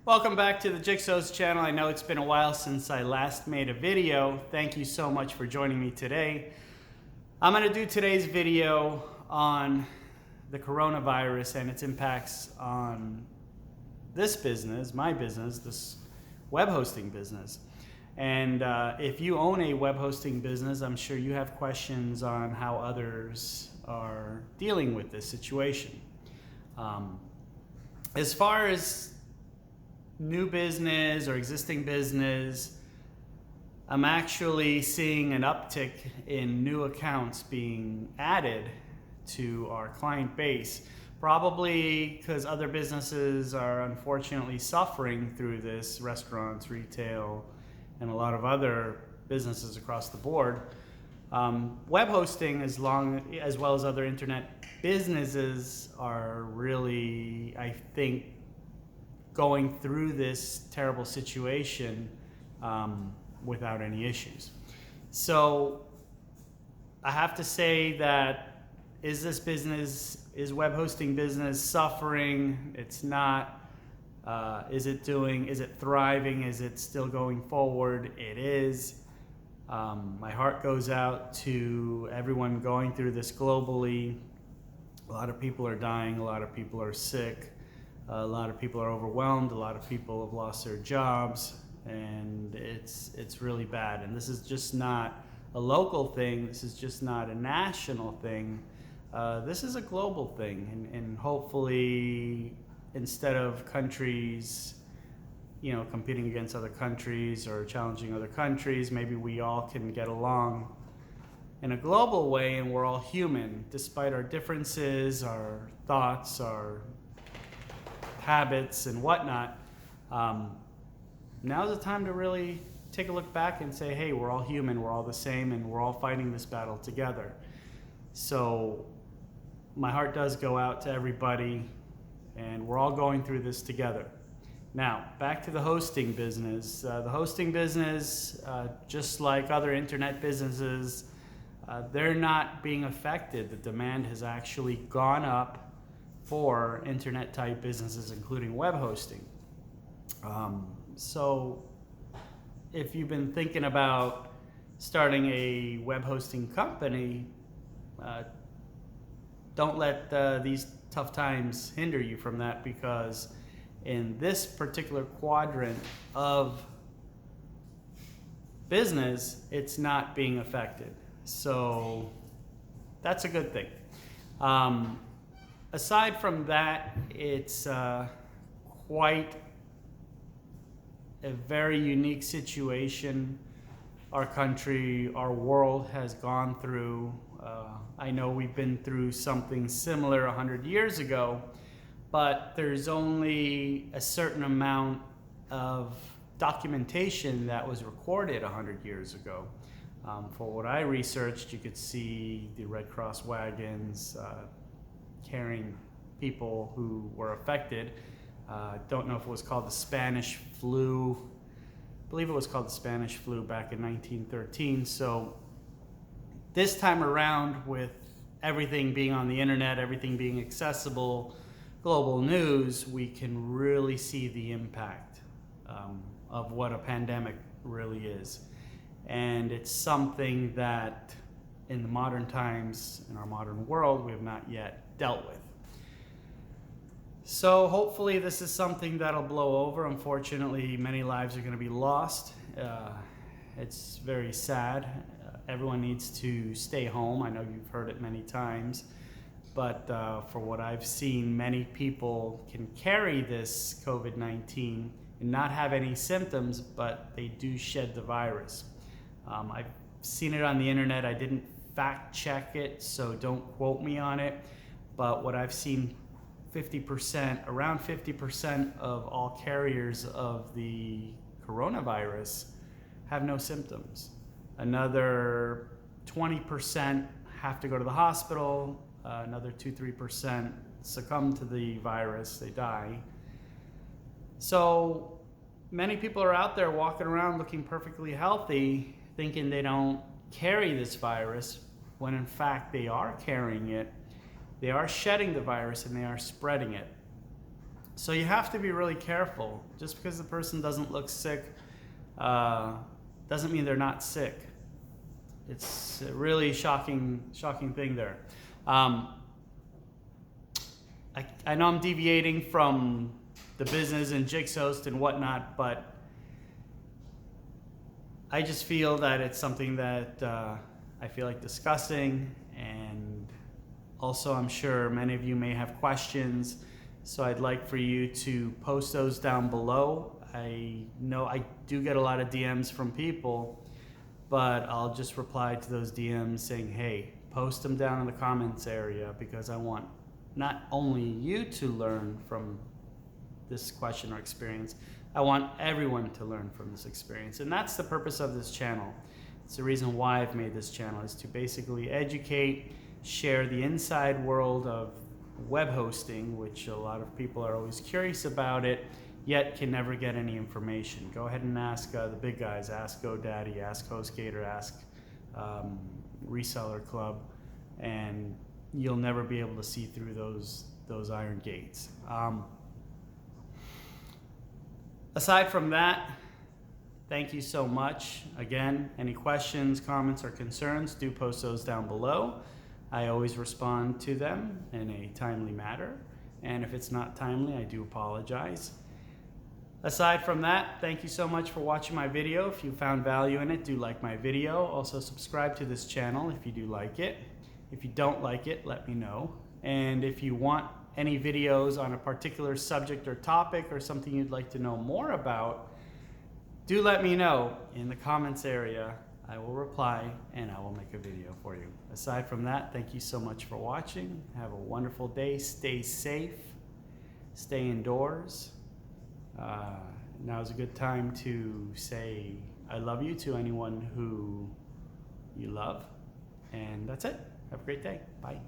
Welcome back to the Jigsaws channel. I know it's been a while since I last made a video. Thank you so much for joining me today. I'm going to do today's video on the coronavirus and its impacts on this business, my business, this web hosting business. And if you own a web hosting business, I'm sure you have questions on how others are dealing with this situation. As far as new business or existing business, I'm actually seeing an uptick in new accounts being added to our client base, probably because other businesses are unfortunately suffering through this, restaurants, retail, and a lot of other businesses across the board. Web hosting, as well as other internet businesses, are really, I think, going through this terrible situation without any issues. So I have to say that is web hosting business suffering? It's not. Is it thriving? Is it still going forward? It is. My heart goes out to everyone going through this globally. A lot of people are dying, a lot of people are sick. A lot of people are overwhelmed. A lot of people have lost their jobs, and it's really bad. And this is just not a local thing. This is just not a national thing. This is a global thing, and hopefully, instead of countries, competing against other countries or challenging other countries, maybe we all can get along in a global way, and we're all human, despite our differences, our thoughts, our habits and whatnot. Now's the time to really take a look back and say, hey, we're all human, we're all the same, and we're all fighting this battle together. So my heart does go out to everybody, and we're all going through this together. Now, back to the hosting business. The hosting business, just like other internet businesses, they're not being affected. The demand has actually gone up for internet type businesses, including web hosting. So if you've been thinking about starting a web hosting company, don't let these tough times hinder you from that, because in this particular quadrant of business, it's not being affected. So that's a good thing. Aside from that, it's quite a very unique situation our country, our world has gone through. I know we've been through something similar 100 years ago, but there's only a certain amount of documentation that was recorded 100 years ago. For what I researched, you could see the Red Cross wagons carrying people who were affected. Don't know if it was called the Spanish flu. I believe it was called the Spanish flu back in 1913. So this time around, with everything being on the internet, everything being accessible, global news, we can really see the impact of what a pandemic really is. And it's something that in the modern times, in our modern world, we have not yet dealt with. So hopefully this is something that'll blow over. Unfortunately, many lives are going to be lost. It's very sad. Everyone needs to stay home. I know you've heard it many times, but for what I've seen, many people can carry this COVID-19 and not have any symptoms, but they do shed the virus. I've seen it on the internet. I didn't fact check it, so don't quote me on it. But what I've seen, around 50% of all carriers of the coronavirus have no symptoms. Another 20% have to go to the hospital. Another 2-3% succumb to the virus, they die. So many people are out there walking around looking perfectly healthy, thinking they don't carry this virus, when in fact they are carrying it. They are shedding the virus and they are spreading it. So you have to be really careful. Just because the person doesn't look sick doesn't mean they're not sick. It's a really shocking thing there. I know I'm deviating from the business and Jigsaw and whatnot, but I just feel that it's something that I feel like discussing, and also I'm sure many of you may have questions, so I'd like for you to post those down below. I know I do get a lot of DMs from people, but I'll just reply to those DMs saying, hey, post them down in the comments area, because I want not only you to learn from this question or experience, I want everyone to learn from this experience. And that's the purpose of this channel. It's the reason why I've made this channel, is to basically educate, share the inside world of web hosting, which a lot of people are always curious about it, yet can never get any information. Go ahead and ask the big guys. Ask GoDaddy, ask HostGator, ask Reseller Club, and you'll never be able to see through those iron gates. Aside from that, thank you so much. Again, any questions, comments, or concerns, do post those down below. I always respond to them in a timely manner, and if it's not timely, I do apologize. Aside from that, thank you so much for watching my video. If you found value in it, do like my video. Also subscribe to this channel if you do like it. If you don't like it, let me know. And if you want any videos on a particular subject or topic, or something you'd like to know more about, do let me know in the comments area. I will reply and I will make a video for you. Aside from that, thank you so much for watching. Have a wonderful day. Stay safe. Stay indoors. Now is a good time to say I love you to anyone who you love. And that's it. Have a great day. Bye.